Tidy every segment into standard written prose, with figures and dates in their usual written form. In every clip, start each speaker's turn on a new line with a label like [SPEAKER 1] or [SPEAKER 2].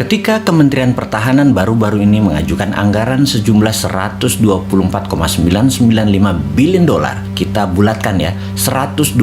[SPEAKER 1] Ketika Kementerian Pertahanan baru-baru ini mengajukan anggaran sejumlah 124,995 billion dolar, kita bulatkan ya, 125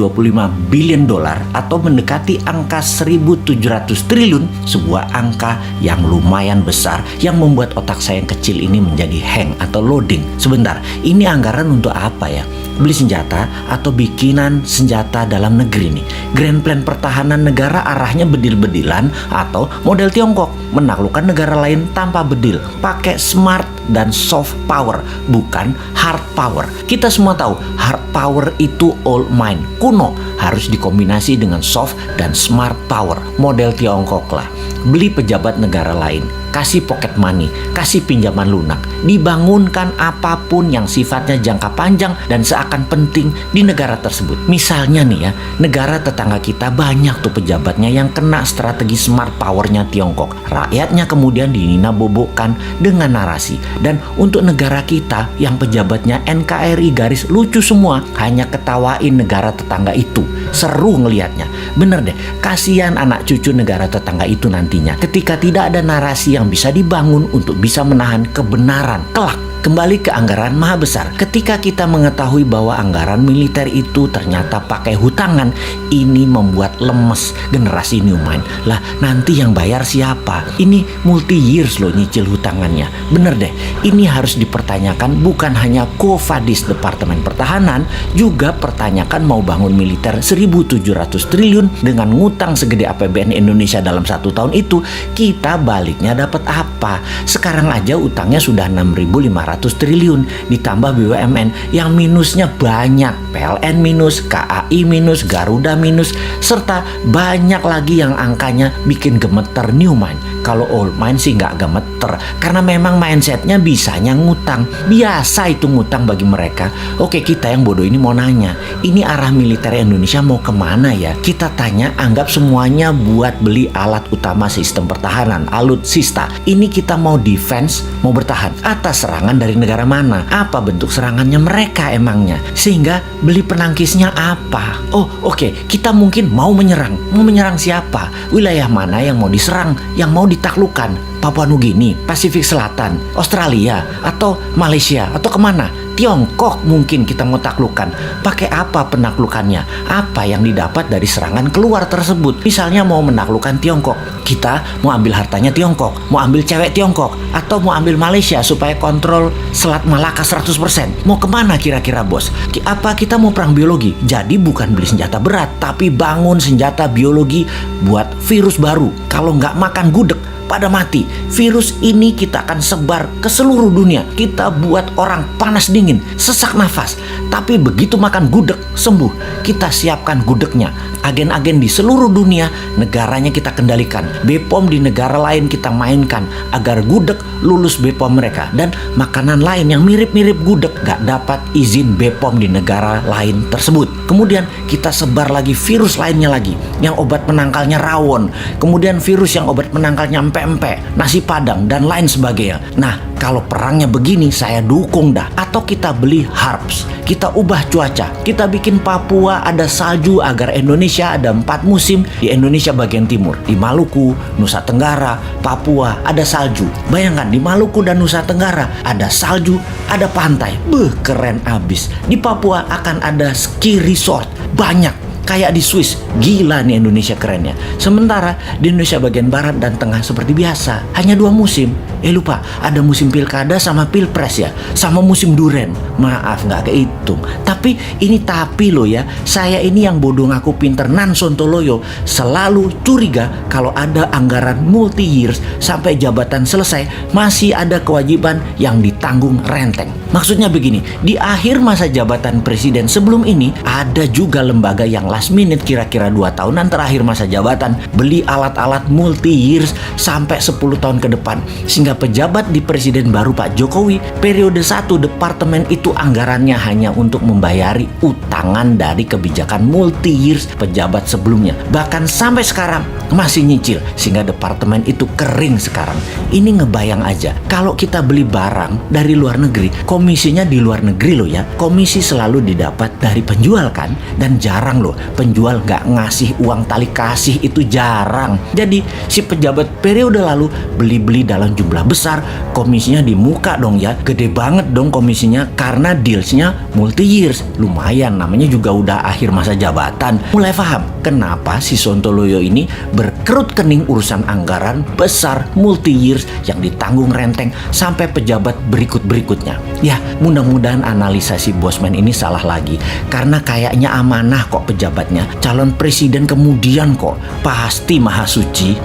[SPEAKER 1] billion dolar atau mendekati angka 1.700 triliun, sebuah angka yang lumayan besar yang membuat otak saya yang kecil ini menjadi hang atau loading. Sebentar, ini anggaran untuk apa ya? Beli senjata atau bikinan senjata dalam negeri nih? Grand Plan Pertahanan negara arahnya bedil-bedilan atau model Tiongkok, menaklukkan negara lain tanpa bedil, pakai smart dan soft power, bukan hard power. Kita semua tahu hard power itu old mind, kuno, harus dikombinasi dengan soft dan smart power, model Tiongkok lah. Beli pejabat negara lain, kasih pocket money, kasih pinjaman lunak, dibangunkan apapun yang sifatnya jangka panjang dan seakan penting di negara tersebut. Misalnya nih ya, negara tetangga kita banyak tuh pejabatnya yang kena strategi smart powernya Tiongkok. Rakyatnya kemudian dinina-bobokkan dengan narasi. Dan untuk negara kita yang pejabatnya NKRI garis lucu semua, hanya ketawain negara tetangga itu. Seru ngelihatnya. Bener deh, kasihan anak cucu negara tetangga itu nantinya ketika tidak ada narasi yang bisa dibangun untuk bisa menahan kebenaran kelak. Kembali ke anggaran maha besar. Ketika kita mengetahui bahwa anggaran militer itu ternyata pakai hutangan, ini membuat lemes generasi new mind. Lah, nanti yang bayar siapa? Ini multi years loh nyicil hutangannya. Bener deh, ini harus dipertanyakan bukan hanya Kofadis Departemen Pertahanan, juga pertanyakan mau bangun militer 1.700 triliun dengan ngutang segede APBN Indonesia dalam 1 tahun itu, kita baliknya dapat apa? Sekarang aja utangnya sudah 6.500 triliun, ditambah BUMN yang minusnya banyak, PLN minus, KAI minus, Garuda minus, serta banyak lagi yang angkanya bikin gemeter new mind. Kalau old mind sih nggak gemeter, karena memang mindsetnya bisanya ngutang. Biasa itu ngutang bagi mereka. Oke, kita yang bodoh ini mau nanya, ini arah militer Indonesia mau kemana ya? Kita tanya, anggap semuanya buat beli alat utama sistem pertahanan, alutsista. Ini kita mau defense, mau bertahan atas serangan dari negara mana? Apa bentuk serangannya mereka emangnya? Sehingga beli penangkisnya apa? Oh, oke, kita mungkin mau menyerang. Mau menyerang siapa? Wilayah mana yang mau diserang, yang mau ditaklukkan? Papua Nugini, Pasifik Selatan, Australia, atau Malaysia, atau kemana? Tiongkok mungkin kita mau taklukkan. Pakai apa penaklukannya? Apa yang didapat dari serangan keluar tersebut? Misalnya mau menaklukkan Tiongkok, kita mau ambil hartanya Tiongkok, mau ambil cewek Tiongkok, atau mau ambil Malaysia supaya kontrol Selat Malaka 100%. Mau kemana kira-kira bos? Apa kita mau perang biologi? Jadi bukan beli senjata berat, tapi bangun senjata biologi buat virus baru. Kalau nggak makan gudeg, pada mati. Virus ini kita akan sebar ke seluruh dunia. Kita buat orang panas dingin, sesak nafas. Tapi begitu makan gudeg, sembuh. Kita siapkan gudegnya. Agen-agen di seluruh dunia, negaranya kita kendalikan. BPOM di negara lain kita mainkan agar gudeg lulus BPOM mereka. Dan makanan lain yang mirip-mirip gudeg gak dapat izin BPOM di negara lain tersebut. Kemudian kita sebar lagi virus lainnya lagi, yang obat penangkalnya rawon. Kemudian virus yang obat penangkalnya empek-empek, nasi padang, dan lain sebagainya. Nah, kalau perangnya begini, saya dukung dah. Atau kita beli harps, kita ubah cuaca, kita bikin Papua ada salju agar Indonesia ada 4 musim. Di Indonesia bagian timur, di Maluku, Nusa Tenggara, Papua ada salju. Bayangkan di Maluku dan Nusa Tenggara ada salju, ada pantai. Keren abis. Di Papua akan ada ski resort, banyak. Kayak di Swiss. Gila nih Indonesia kerennya. Sementara di Indonesia bagian barat dan tengah seperti biasa, hanya 2 musim. Lupa, ada musim pilkada sama pilpres ya, sama musim duren. Maaf nggak kehitung. Tapi ini loh ya, saya ini yang bodoh ngaku pinter Nan Sontoloyo selalu curiga kalau ada anggaran multi years sampai jabatan selesai masih ada kewajiban yang ditanggung renteng. Maksudnya begini, di akhir masa jabatan presiden sebelum ini ada juga lembaga yang last minute kira-kira 2 tahunan terakhir masa jabatan beli alat-alat multi years sampai 10 tahun ke depan. Sehingga pejabat di presiden baru Pak Jokowi periode 1 departemen itu anggarannya hanya untuk membayari utangan dari kebijakan multi years pejabat sebelumnya. Bahkan sampai sekarang masih nyicil sehingga departemen itu kering sekarang. Ini ngebayang aja kalau kita beli barang dari luar negeri, komisinya di luar negeri loh ya. Komisi selalu didapat dari penjual kan, dan jarang loh penjual nggak ngasih uang tali kasih itu jarang. Jadi si pejabat periode lalu beli-beli dalam jumlah besar, komisinya di muka dong ya, gede banget dong komisinya karena dealsnya multi years. Lumayan, namanya juga udah akhir masa jabatan. Mulai paham kenapa si Sontoloyo ini berkerut kening urusan anggaran besar multi years yang ditanggung renteng sampai pejabat berikut-berikutnya. Ya, mudah-mudahan analisa si Bosman ini salah lagi, karena kayaknya amanah kok pejabatnya. Calon presiden kemudian kok, pasti maha suci.